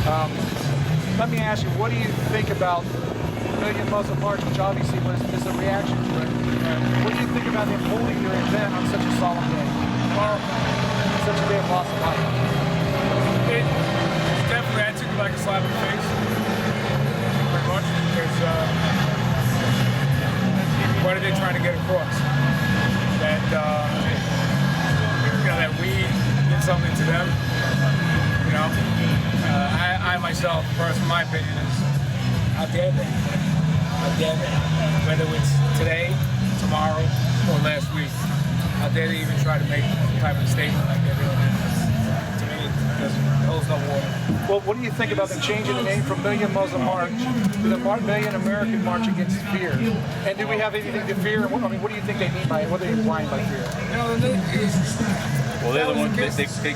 Let me ask you, what do you think about Million Muslim March, which obviously is a reaction to it? What do you think about them holding their event on such a solemn day? Well, such a day of loss of life. It's definitely, I took it like a slap in the face, pretty much, because what are they trying to get across? That, that we did something to them, I myself, personally, my opinion is, how dare they? How dare they? Whether it's today, tomorrow, or last week, how dare they even try to make some type of statement like they're doing? To me, it holds no water. Well, what do you think about them changing the name from Million Muslim March to the Million American March Against Fear? And do we have anything to fear? I mean, what do you think they mean by it? What are they implying by fear? Well, they're the ones, I'm sorry.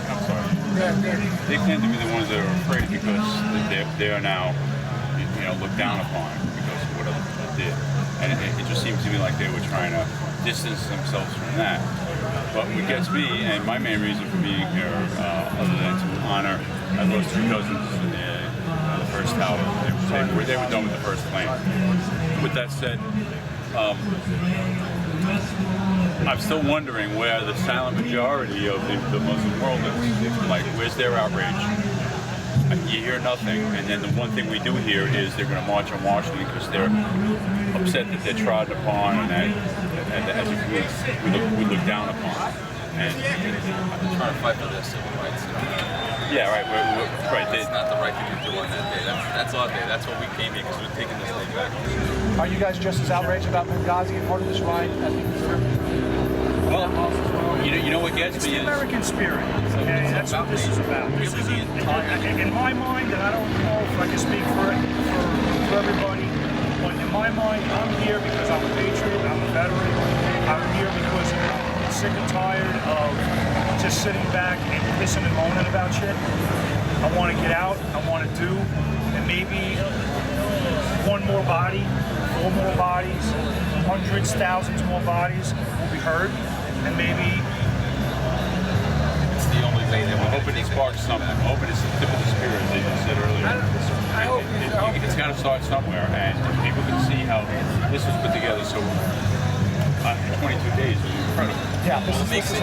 They claim to be the ones that are afraid because they are now, looked down upon because of what other people did. And it just seems to me like they were trying to distance themselves from that. But what gets me, and my main reason for being here, other than to honor, I lost 3 cousins in the first tower. They were done with the first plane. With that said, I'm still wondering where the silent majority of the Muslim world is. Like, where's their outrage? You hear nothing, and then the one thing we do hear is they're going to march on Washington because they're upset that they're trodden upon and that as a group we look down upon. And they're trying to fight for their civil rights. Yeah, right. Right. It's not the right thing to do on that day. That's our day. That's what we came here because we're taking this day back. Are you guys just as outraged about Benghazi and part of this ride as we consider? Well, you know what gets it's me the American spirit. Okay, that's what this is about. This is in my mind, and I don't know if I can speak for everybody, but in my mind, I'm here because I'm a patriot, I'm a veteran. I'm here because I'm sick and tired of just sitting back and pissing and moaning about shit. I want to get out, I want to do, and maybe 1 more body, 4 more bodies, hundreds, thousands more bodies will be heard, and maybe it's the only way that we're hoping it sparks something. I'm hoping it's the tip of the spear, as you said earlier. I hope it's got to start somewhere, and people can see how this was put together. So 22 days is incredible. Yeah, it makes it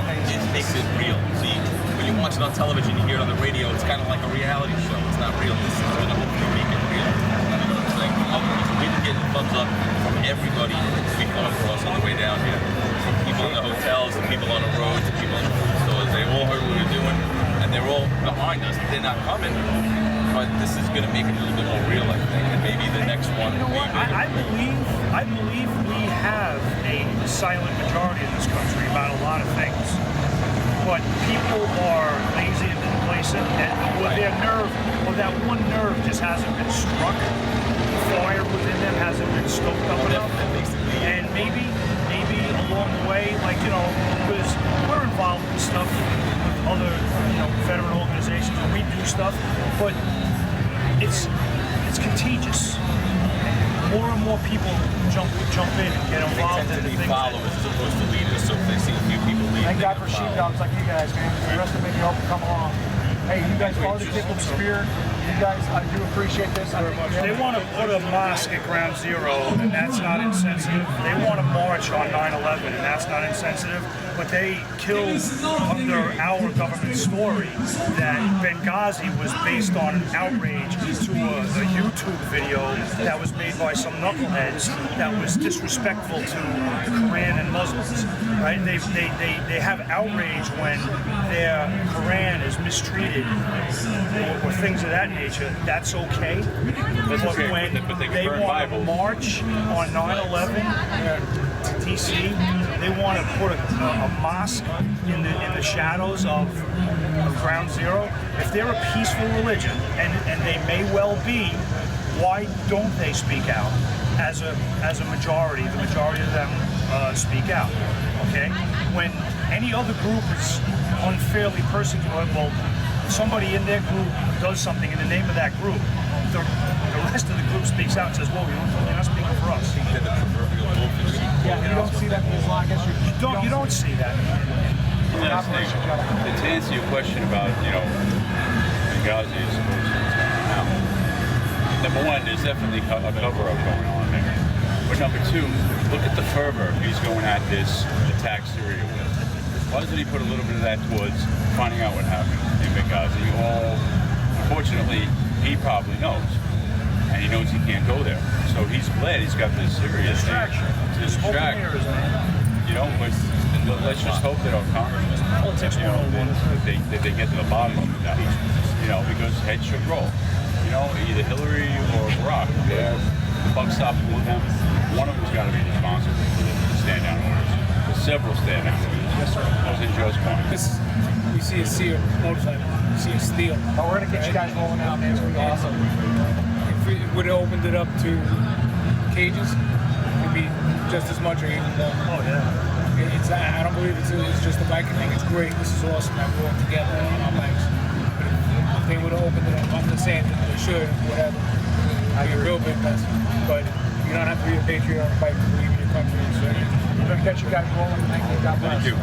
real. See, when you watch it on television, you hear it on the radio, it's kind of like a reality show. It's not real. This is going to hopefully make it real. You know what I'm saying? We've been getting thumbs up from everybody we come across on the way down here. From people in the hotels, to people on the road, to people in the food stores. They all heard what we were doing, and they're all behind us. They're not coming, but this is going to make it a little bit more real, I think, and maybe the next one will be bigger. I believe we have a silent majority in this country about a lot of things, but people are lazy and complacent, and their nerve, or that one nerve just hasn't been struck. The fire within them hasn't been stoked up enough, and maybe along the way, because we're involved in stuff with other, veteran organizations, and we do stuff, but it's contagious. More and more people jump in and get involved in the things. Followers as opposed to leaders, so if they see a few people leave. Thank God for sheepdogs like you guys, man. The rest of them help come along. Hey, you guys are the tip of the spear. You guys, I do appreciate this. They want to put a mosque at Ground Zero, and that's not insensitive. They want to march on 9/11, and that's not insensitive. But they killed under our government story that Benghazi was based on an outrage to a YouTube video that was made by some knuckleheads that was disrespectful to the Quran and Muslims. Right? They have outrage when their Quran is mistreated or things of that nature. That's okay. But when they want to march on 9/11 to DC, they want to put a mosque in the shadows of Ground Zero. If they're a peaceful religion, and they may well be, why don't they speak out as a majority? The majority of them speak out. Okay, when any other group is unfairly persecuted, well, somebody in their group does something in the name of that group, the rest of the group speaks out and says, "Well, you're not speaking for us." Yeah, you don't see that in Islam. I guess you don't see that. To answer your question about, Benghazi is supposed to turn out, number one, there's definitely a cover-up going on there. But number two, look at the fervor he's going at this attack Syria with. Why doesn't he put a little bit of that towards finding out what happened in Benghazi? Unfortunately, he probably knows. And he knows he can't go there. So he's glad he's got this Syria Distraction. to distract. You know, let's just hope that our Congress, Politics you know, 101. that they get to the bottom of that. You know, because heads should roll. You know, either Hillary or Barack. They're the buck stops with them. One of them's got to be responsible for the stand-down orders. There's several stand-down orders. Yes, sir. That was in Joe's point. We see a sea of motorcycle. We see a steel. Oh, we're gonna get you guys rolling out, man. It's gonna be awesome. If we would have opened it up to cages, it'd be just as much or even more. Oh, yeah. I don't believe it's just a biking thing. It's great. This is awesome that we're all together on our bikes. But if they would have opened it up, I'm not saying that they should, whatever. I'd be a real big mess. But you don't have to be a patriot on a bike to believe in your country. So We're gonna get you guys rolling. Thank you. God bless. Thank you.